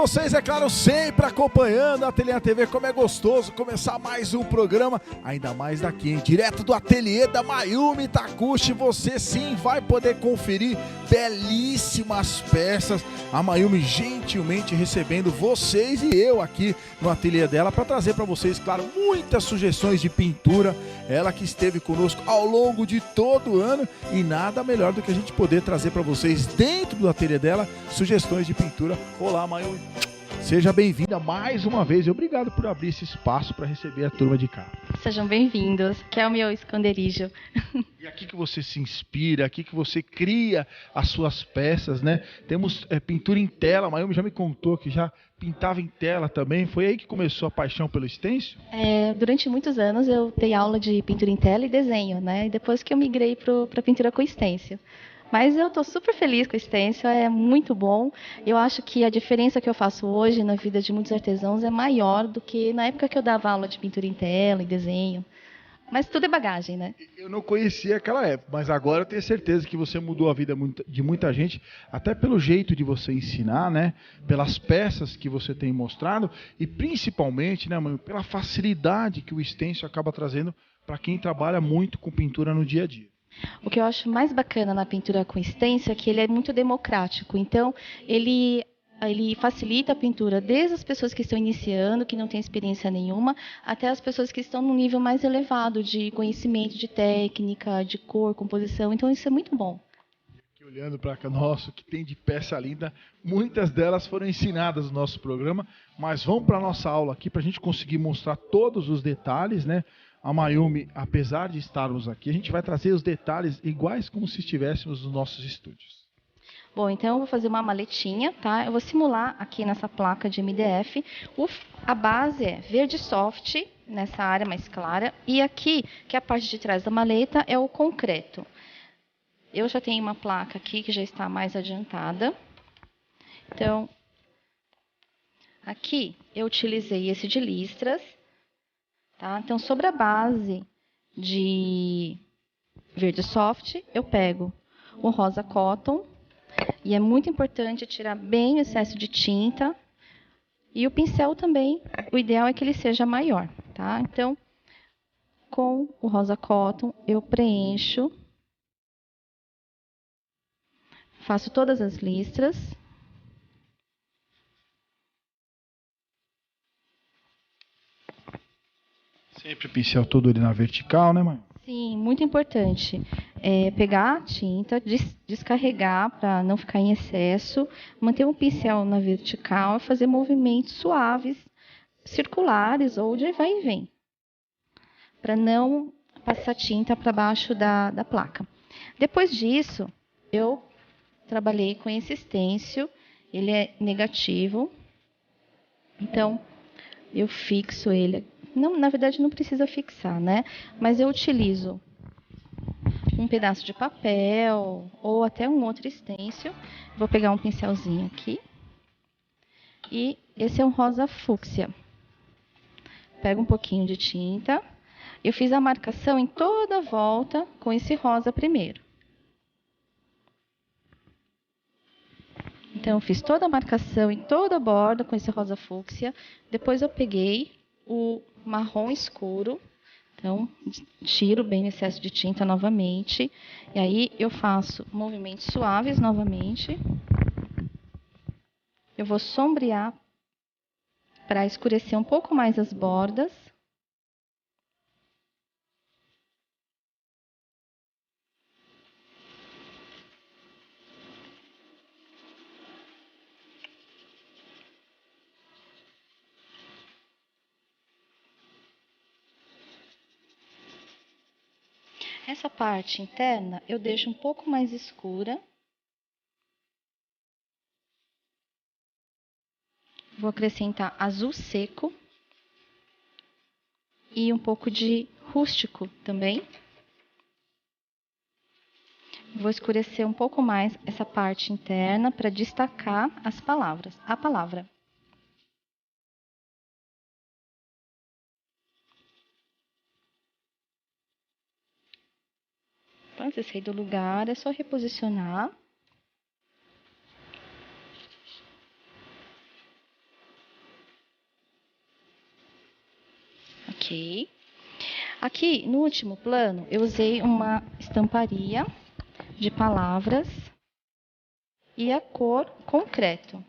vocês, é claro, sempre acompanhando a Ateliê TV. Como é gostoso começar mais um programa, ainda mais daqui, hein? Direto do ateliê da Mayumi Takushi. Você sim vai poder conferir belíssimas peças. A Mayumi gentilmente recebendo vocês e eu aqui no ateliê dela para trazer para vocês, claro, muitas sugestões de pintura. Ela que esteve conosco ao longo de todo o ano e nada melhor do que a gente poder trazer para vocês dentro do ateliê dela sugestões de pintura. Olá, Mayumi. Seja bem-vinda mais uma vez e obrigado por abrir esse espaço para receber a turma de cá. Sejam bem-vindos, que é o meu esconderijo. E aqui que você se inspira, aqui que você cria as suas peças, né? Temos pintura em tela, a Mayumi já me contou que já pintava em tela também. Foi aí que começou a paixão pelo stencil? Durante muitos anos eu dei aula de pintura em tela e desenho, né? E depois que eu migrei para pintura com stencil. Mas eu estou super feliz com o stencil, é muito bom. Eu acho que a diferença que eu faço hoje na vida de muitos artesãos é maior do que na época que eu dava aula de pintura em tela e desenho. Mas tudo é bagagem, né? Eu não conhecia aquela época, mas agora eu tenho certeza que você mudou a vida de muita gente, até pelo jeito de você ensinar, né? Pelas peças que você tem mostrado e principalmente, né, mãe, pela facilidade que o stencil acaba trazendo para quem trabalha muito com pintura no dia a dia. O que eu acho mais bacana na pintura com stencil é que ele é muito democrático. Então, ele facilita a pintura desde as pessoas que estão iniciando, que não têm experiência nenhuma, até as pessoas que estão num nível mais elevado de conhecimento, de técnica, de cor, composição. Então, isso é muito bom. Aqui olhando para cá, nossa, que tem de peça linda. Muitas delas foram ensinadas no nosso programa, mas vamos para a nossa aula aqui para a gente conseguir mostrar todos os detalhes, né? A Mayumi, apesar de estarmos aqui, a gente vai trazer os detalhes iguais como se estivéssemos nos nossos estúdios. Bom, então eu vou fazer uma maletinha, tá? Eu vou simular aqui nessa placa de MDF. A base é verde soft, nessa área mais clara. E aqui, que é a parte de trás da maleta, é o concreto. Eu já tenho uma placa aqui que já está mais adiantada. Então, aqui eu utilizei esse de listras. Tá? Então, sobre a base de verde soft, eu pego o rosa cotton. E é muito importante tirar bem o excesso de tinta. E o pincel também, o ideal é que ele seja maior, tá? Então, com o rosa cotton, eu preencho. Faço todas as listras. Sempre o pincel todo ali na vertical, né, mãe? Sim, muito importante. Pegar a tinta, descarregar para não ficar em excesso, manter o pincel na vertical e fazer movimentos suaves, circulares ou de vai e vem, para não passar tinta para baixo da placa. Depois disso, eu trabalhei com esse stencil, ele é negativo, então eu fixo ele. Não, na verdade não precisa fixar, né? Mas eu utilizo um pedaço de papel ou até um outro stencil. Vou pegar um pincelzinho aqui. E esse é um rosa fúcsia. Pego um pouquinho de tinta. Eu fiz a marcação em toda a volta com esse rosa primeiro. Então, eu fiz toda a marcação em toda a borda com esse rosa fúcsia. Depois eu peguei o marrom escuro. Então, tiro bem o excesso de tinta novamente. E aí, eu faço movimentos suaves novamente. Eu vou sombrear para escurecer um pouco mais as bordas. Essa parte interna eu deixo um pouco mais escura. Vou acrescentar azul seco e um pouco de rústico também. Vou escurecer um pouco mais essa parte interna para destacar as palavras, a palavra. Quando você sair do lugar, é só reposicionar. Ok. Aqui, no último plano, eu usei uma estamparia de palavras e a cor concreto.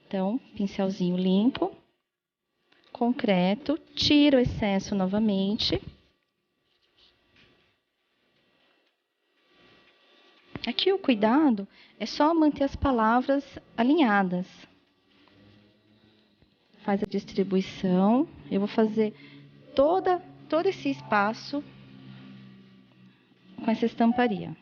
Então, pincelzinho limpo, concreto, tiro o excesso novamente. Aqui o cuidado é só manter as palavras alinhadas. Faz a distribuição. Eu vou fazer todo esse espaço com essa estamparia.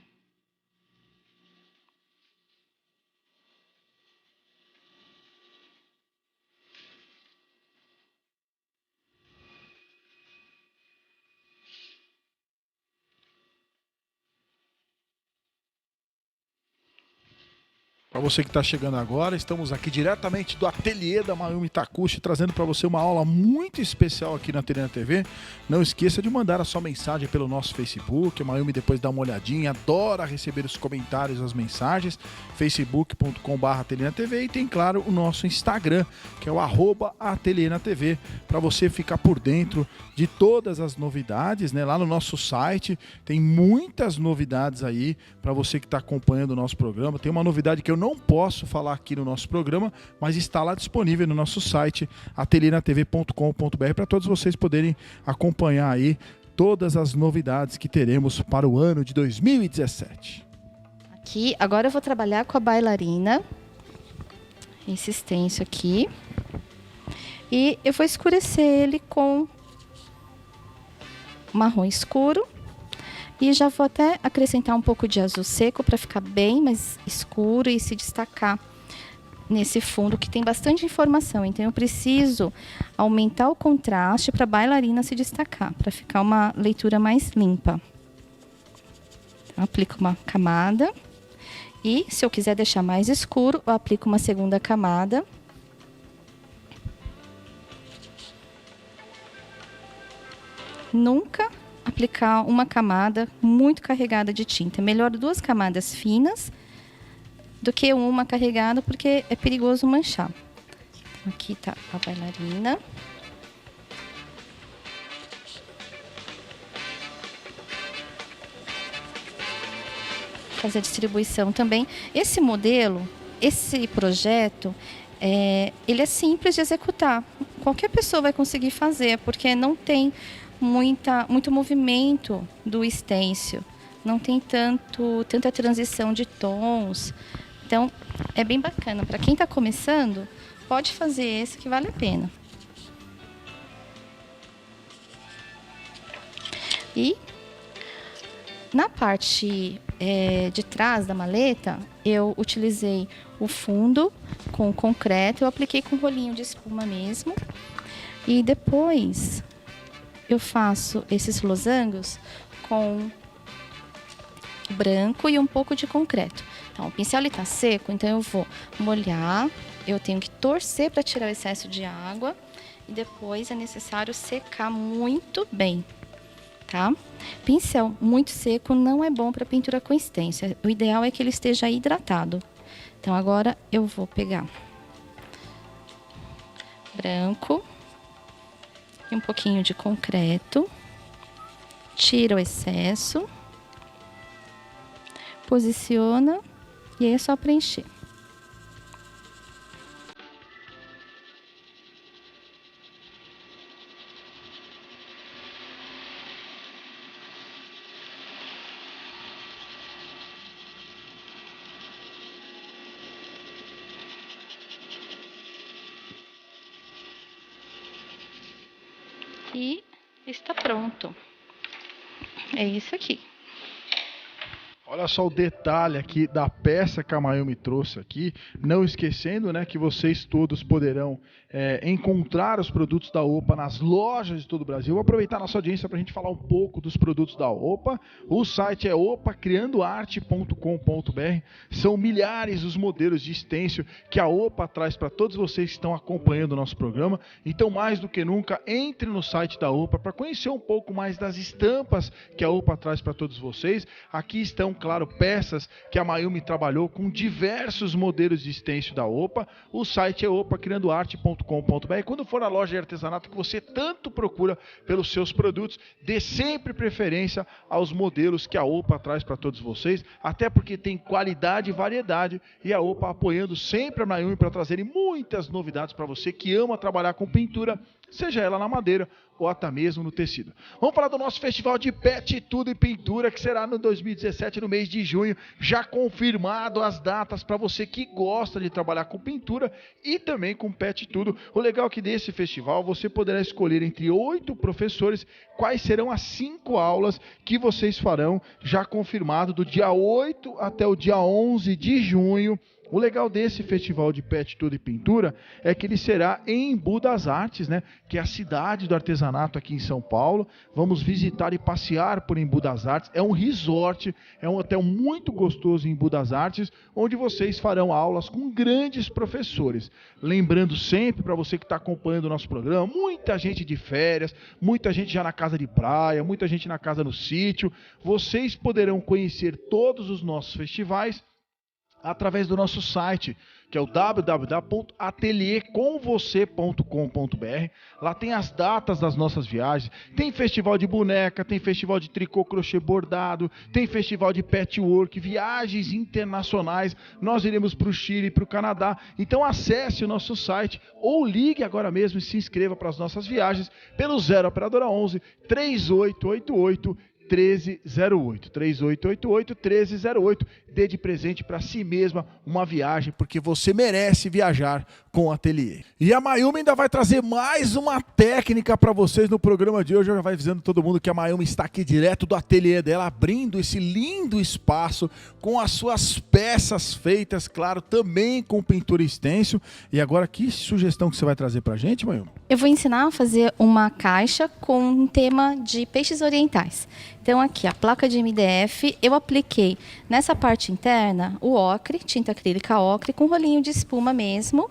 Para você que está chegando agora, estamos aqui diretamente do ateliê da Mayumi Takushi, trazendo para você uma aula muito especial aqui na Atelina TV. Não esqueça de mandar a sua mensagem pelo nosso Facebook. A Mayumi depois dá uma olhadinha, adora receber os comentários, as mensagens. facebook.com/AtelinaTV e tem, claro, o nosso Instagram, que é o @AtelinaTV, para você ficar por dentro de todas as novidades, né? Lá no nosso site tem muitas novidades aí para você que está acompanhando o nosso programa. Tem uma novidade que eu não posso falar aqui no nosso programa, mas está lá disponível no nosso site atelinatv.com.br para todos vocês poderem acompanhar aí todas as novidades que teremos para o ano de 2017. Aqui, agora eu vou trabalhar com a bailarina, esse extenso aqui, e eu vou escurecer ele com marrom escuro. E já vou até acrescentar um pouco de azul seco para ficar bem mais escuro e se destacar nesse fundo que tem bastante informação. Então eu preciso aumentar o contraste para a bailarina se destacar, para ficar uma leitura mais limpa. Então, aplico uma camada e, se eu quiser deixar mais escuro, eu aplico uma segunda camada. Nunca aplicar uma camada muito carregada de tinta. É melhor 2 camadas finas do que uma carregada, porque é perigoso manchar. Aqui está a bailarina. Fazer a distribuição também. Esse modelo, esse projeto, ele é simples de executar. Qualquer pessoa vai conseguir fazer, porque não tem muito movimento do estêncil, não tem tanta transição de tons. Então, é bem bacana. Para quem está começando, pode fazer esse que vale a pena. E na parte de trás da maleta, eu utilizei o fundo com concreto, eu apliquei com rolinho de espuma mesmo. E depois eu faço esses losangos com branco e um pouco de concreto. Então, o pincel está seco, então eu vou molhar, eu tenho que torcer para tirar o excesso de água e depois é necessário secar muito bem, tá? Pincel muito seco não é bom para pintura com stencil. O ideal é que ele esteja hidratado. Então, agora eu vou pegar branco e um pouquinho de concreto, tira o excesso, posiciona e aí é só preencher. E está pronto. É isso aqui. Olha só o detalhe aqui da peça que a Mayumi trouxe aqui. Não esquecendo, né, que vocês todos poderão encontrar os produtos da OPA nas lojas de todo o Brasil. Vou aproveitar a nossa audiência para a gente falar um pouco dos produtos da OPA. O site é opacriandoarte.com.br. São milhares os modelos de stencil que a OPA traz para todos vocês que estão acompanhando o nosso programa. Então, mais do que nunca, entre no site da OPA para conhecer um pouco mais das estampas que a OPA traz para todos vocês. Aqui estão claro, peças que a Mayumi trabalhou com diversos modelos de stencil da OPA. O site é opacriandoarte.com.br. Quando for na loja de artesanato que você tanto procura pelos seus produtos, dê sempre preferência aos modelos que a OPA traz para todos vocês, até porque tem qualidade e variedade, e a OPA apoiando sempre a Mayumi para trazerem muitas novidades para você que ama trabalhar com pintura, seja ela na madeira ou até mesmo no tecido. Vamos falar do nosso festival de Pet Tudo e Pintura, que será no 2017, no mês de junho, já confirmado as datas para você que gosta de trabalhar com pintura e também com Pet Tudo. O legal é que desse festival você poderá escolher entre 8 professores quais serão as 5 aulas que vocês farão, já confirmado do dia 8 até o dia 11 de junho. O legal desse festival de Pet Tudo e Pintura é que ele será em Embu das Artes, né? Que é a cidade do artesanato aqui em São Paulo. Vamos visitar e passear por Embu das Artes. É um resort, é um hotel muito gostoso em Embu das Artes, onde vocês farão aulas com grandes professores. Lembrando sempre, para você que está acompanhando o nosso programa, muita gente de férias, muita gente já na casa de praia, muita gente na casa no sítio. Vocês poderão conhecer todos os nossos festivais através do nosso site, que é o www.ateliercomvocê.com.br. Lá tem as datas das nossas viagens, tem festival de boneca, tem festival de tricô, crochê, bordado, tem festival de patchwork, viagens internacionais. Nós iremos para o Chile e para o Canadá. Então acesse o nosso site ou ligue agora mesmo e se inscreva para as nossas viagens pelo 0 Operadora 11 3888 1308, 3888 1308. Dê de presente para si mesma uma viagem, porque você merece viajar com o Ateliê. E a Mayumi ainda vai trazer mais uma técnica para vocês no programa de hoje. Já vai avisando todo mundo que a Mayumi está aqui direto do ateliê dela, abrindo esse lindo espaço com as suas peças feitas, claro, também com pintura stencil. E agora, que sugestão que você vai trazer para a gente, Mayumi? Eu vou ensinar a fazer uma caixa com um tema de peixes orientais. Então aqui, a placa de MDF, eu apliquei nessa parte interna o ocre, tinta acrílica ocre, com rolinho de espuma mesmo.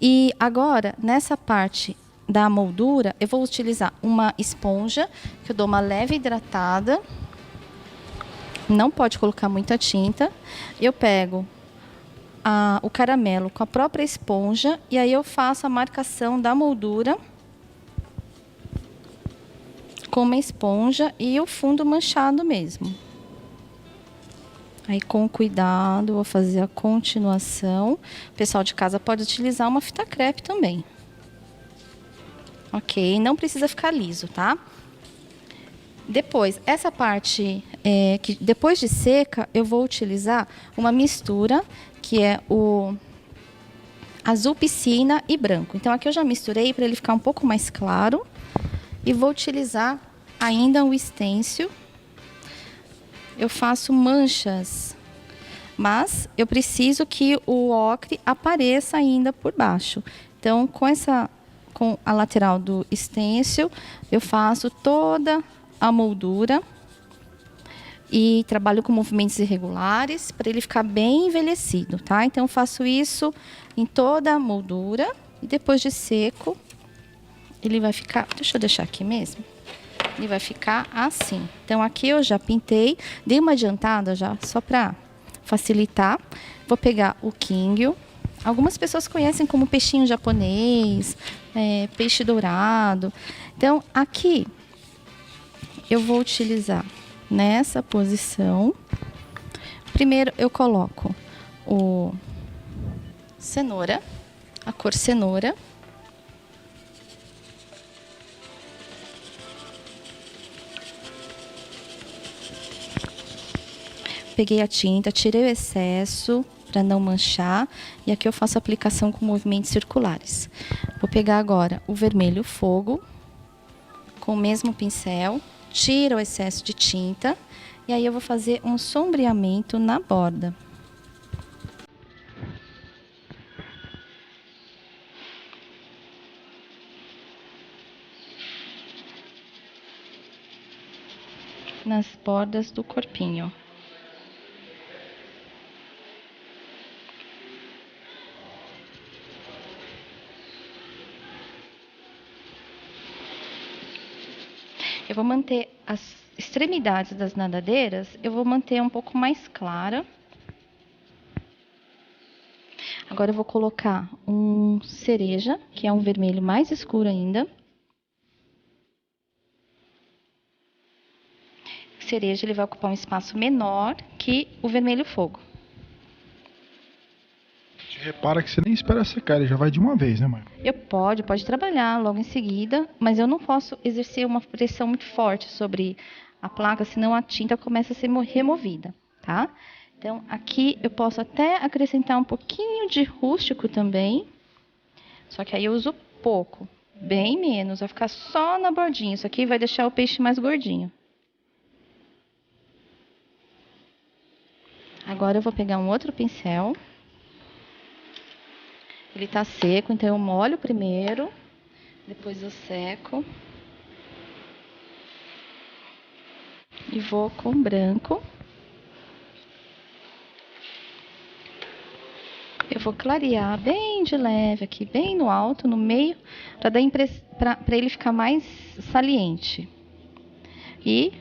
E agora, nessa parte da moldura, eu vou utilizar uma esponja, que eu dou uma leve hidratada. Não pode colocar muita tinta. Eu pego o caramelo com a própria esponja e aí eu faço a marcação da moldura com uma esponja e o fundo manchado mesmo. Aí com cuidado vou fazer a continuação. O pessoal de casa pode utilizar uma fita crepe também. Ok, não precisa ficar liso, tá? Depois, essa parte, que depois de seca, eu vou utilizar uma mistura que é o azul piscina e branco. Então aqui eu já misturei para ele ficar um pouco mais claro. E vou utilizar ainda o stencil. Eu faço manchas, mas eu preciso que o ocre apareça ainda por baixo. Então, com a lateral do stencil, eu faço toda a moldura e trabalho com movimentos irregulares para ele ficar bem envelhecido, tá? Então, eu faço isso em toda a moldura e depois de seco, ele vai ficar... Deixa eu deixar aqui mesmo. Ele vai ficar assim. Então, aqui eu já pintei, dei uma adiantada já, só para facilitar. Vou pegar o Kingyo. Algumas pessoas conhecem como peixinho japonês, peixe dourado. Então, aqui eu vou utilizar nessa posição. Primeiro eu coloco o cenoura, a cor cenoura. Peguei a tinta, tirei o excesso para não manchar. E aqui eu faço a aplicação com movimentos circulares. Vou pegar agora o vermelho fogo, com o mesmo pincel, tira o excesso de tinta. E aí eu vou fazer um sombreamento na borda. Nas bordas do corpinho. Eu vou manter as extremidades das nadadeiras, eu vou manter um pouco mais clara. Agora eu vou colocar um cereja, que é um vermelho mais escuro ainda. O cereja ele vai ocupar um espaço menor que o vermelho fogo. Repara que você nem espera secar, ele já vai de uma vez, né, mãe? Pode trabalhar logo em seguida, mas eu não posso exercer uma pressão muito forte sobre a placa, senão a tinta começa a ser removida, tá? Então, aqui eu posso até acrescentar um pouquinho de rústico também, só que aí eu uso pouco, bem menos, vai ficar só na bordinha. Isso aqui vai deixar o peixe mais gordinho. Agora eu vou pegar um outro pincel. Ele tá seco, então eu molho primeiro, depois eu seco. E vou com branco. Eu vou clarear bem de leve aqui, bem no alto, no meio, para ele ficar mais saliente. E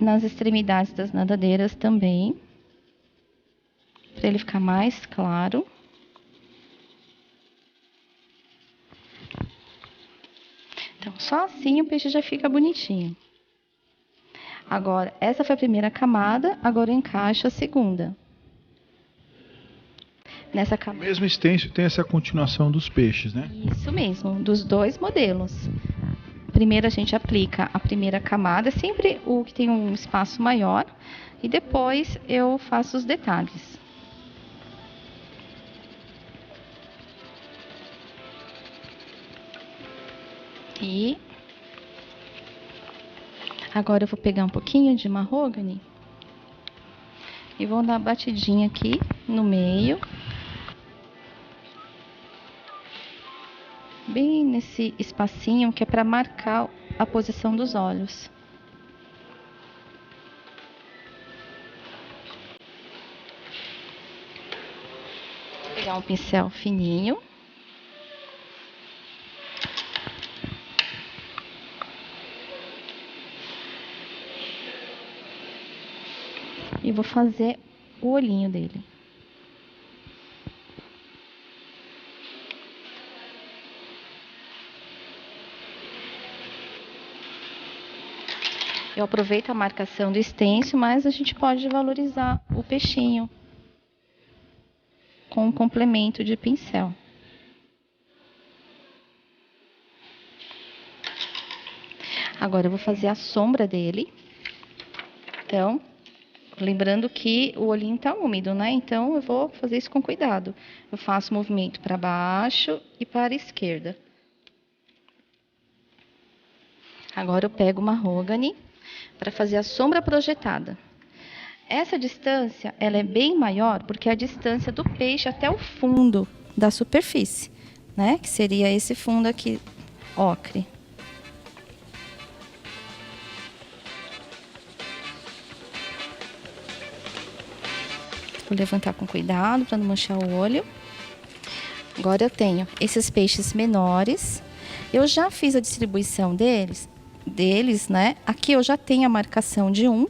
nas extremidades das nadadeiras também, para ele ficar mais claro. Então, só assim o peixe já fica bonitinho. Agora, essa foi a primeira camada, agora eu encaixo a segunda. Nessa camada. O mesmo stencil tem essa continuação dos peixes, né? Isso mesmo, dos dois modelos. Primeiro a gente aplica a primeira camada, sempre o que tem um espaço maior, e depois eu faço os detalhes. E agora eu vou pegar um pouquinho de mahogany e vou dar uma batidinha aqui no meio, bem nesse espacinho que é para marcar a posição dos olhos. Vou pegar um pincel fininho. E vou fazer o olhinho dele. Eu aproveito a marcação do stencil, mas a gente pode valorizar o peixinho com um complemento de pincel. Agora eu vou fazer a sombra dele. Então, lembrando que o olhinho tá úmido, né? Então, eu vou fazer isso com cuidado. Eu faço movimento para baixo e para a esquerda. Agora eu pego o mahogany para fazer a sombra projetada. Essa distância, ela é bem maior porque é a distância do peixe até o fundo da superfície, né? Que seria esse fundo aqui, ocre. Vou levantar com cuidado para não manchar o olho. Agora eu tenho esses peixes menores. Eu já fiz a distribuição deles, né? Aqui eu já tenho a marcação de um,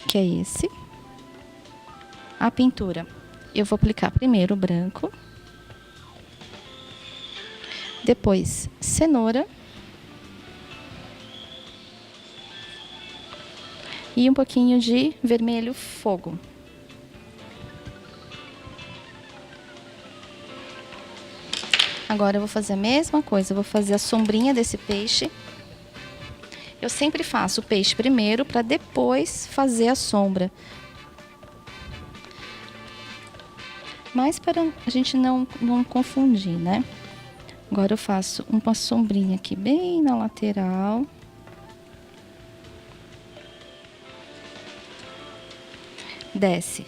que é esse. A pintura, eu vou aplicar primeiro o branco, depois cenoura e um pouquinho de vermelho fogo. Agora eu vou fazer a mesma coisa, eu vou fazer a sombrinha desse peixe. Eu sempre faço o peixe primeiro para depois fazer a sombra. Mas para a gente não confundir, né? Agora eu faço uma sombrinha aqui bem na lateral. Desce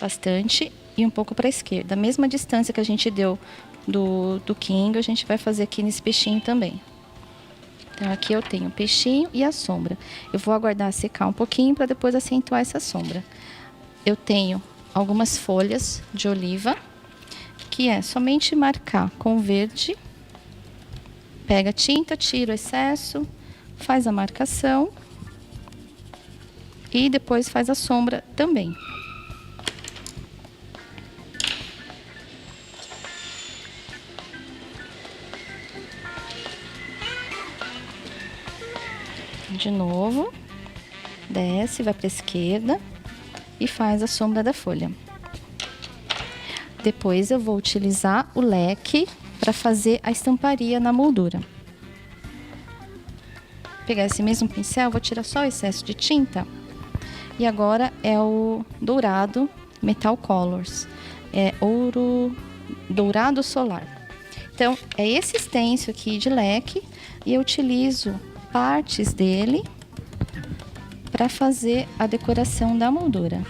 bastante e um pouco para a esquerda. A mesma distância que a gente deu do King, a gente vai fazer aqui nesse peixinho também. Então, aqui eu tenho o peixinho e a sombra. Eu vou aguardar secar um pouquinho para depois acentuar essa sombra. Eu tenho algumas folhas de oliva, que é somente marcar com verde Pega a tinta, tira o excesso, faz a marcação e depois faz a sombra também. De novo, desce, vai para a esquerda e faz a sombra da folha. Depois eu vou utilizar o leque para fazer a estamparia na moldura. Vou pegar esse mesmo pincel, vou tirar só o excesso de tinta. E agora é o dourado Metal Colors. É ouro dourado solar. Então, é esse stencil aqui de leque e eu utilizo partes dele para fazer a decoração da moldura.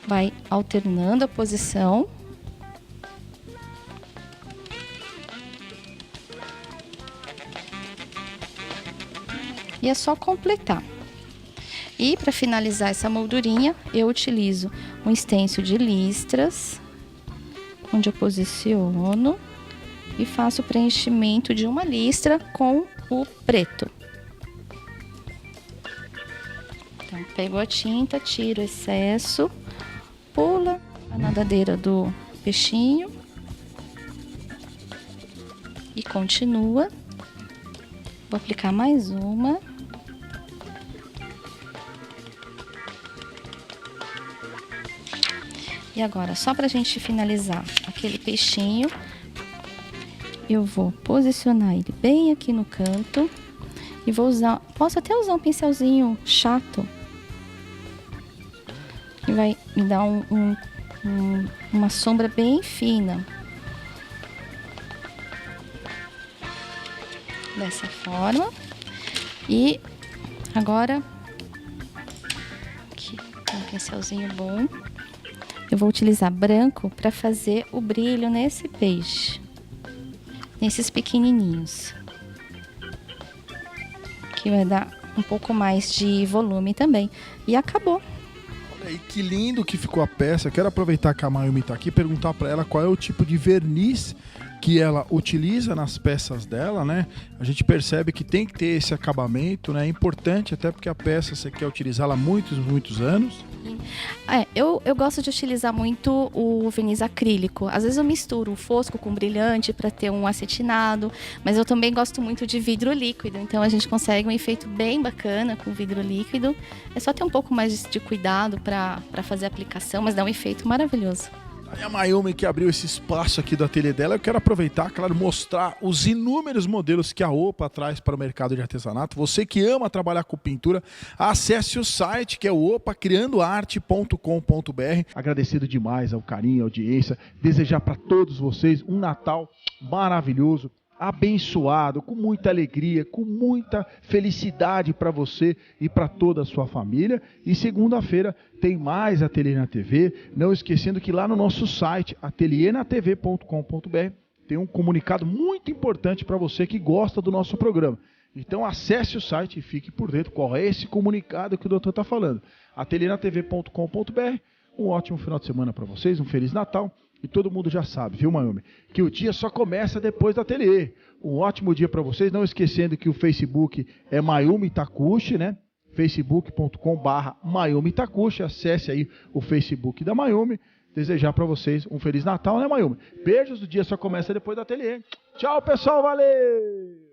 Vai alternando a posição. E é só completar. E para finalizar essa moldurinha, eu utilizo um stencil de listras, onde eu posiciono e faço o preenchimento de uma listra com o preto. Então, pego a tinta, tiro o excesso, pula a nadadeira do peixinho e continua. Vou aplicar mais uma. E agora, só pra gente finalizar aquele peixinho, eu vou posicionar ele bem aqui no canto e vou usar, posso até usar um pincelzinho chato, que vai me dar uma sombra bem fina. Dessa forma. E agora, aqui, um pincelzinho bom. Eu vou utilizar branco para fazer o brilho nesse peixe. Nesses pequenininhos. Que vai dar um pouco mais de volume também. E acabou. Olha aí que lindo que ficou a peça. Quero aproveitar que a Mayumi está aqui e perguntar para ela qual é o tipo de verniz que ela utiliza nas peças dela, né? A gente percebe que tem que ter esse acabamento, né? É importante até porque a peça você quer utilizá-la há muitos anos. Eu gosto de utilizar muito o verniz acrílico. Às vezes eu misturo o fosco com brilhante para ter um acetinado, mas eu também gosto muito de vidro líquido, então a gente consegue um efeito bem bacana com vidro líquido. É só ter um pouco mais de cuidado para fazer a aplicação, mas dá um efeito maravilhoso. E a Mayumi que abriu esse espaço aqui do ateliê dela, eu quero aproveitar, claro, mostrar os inúmeros modelos que a OPA traz para o mercado de artesanato. Você que ama trabalhar com pintura, acesse o site que é o opacriandoarte.com.br. Agradecido demais ao carinho, à audiência, desejar para todos vocês um Natal maravilhoso, abençoado, com muita alegria, com muita felicidade para você e para toda a sua família. E segunda-feira tem mais Ateliê na TV, não esquecendo que lá no nosso site, atelienatv.com.br, tem um comunicado muito importante para você que gosta do nosso programa. Então acesse o site e fique por dentro qual é esse comunicado que o doutor está falando. atelienatv.com.br. Um ótimo final de semana para vocês, um Feliz Natal. E todo mundo já sabe, viu, Mayumi? Que o dia só começa depois do ateliê. Um ótimo dia para vocês. Não esquecendo que o Facebook é Mayumi Takushi, né? facebook.com/Mayumi Takushi. Acesse aí o Facebook da Mayumi. Desejar para vocês um Feliz Natal, né, Mayumi? Beijos, o dia só começa depois do ateliê. Tchau, pessoal. Valeu!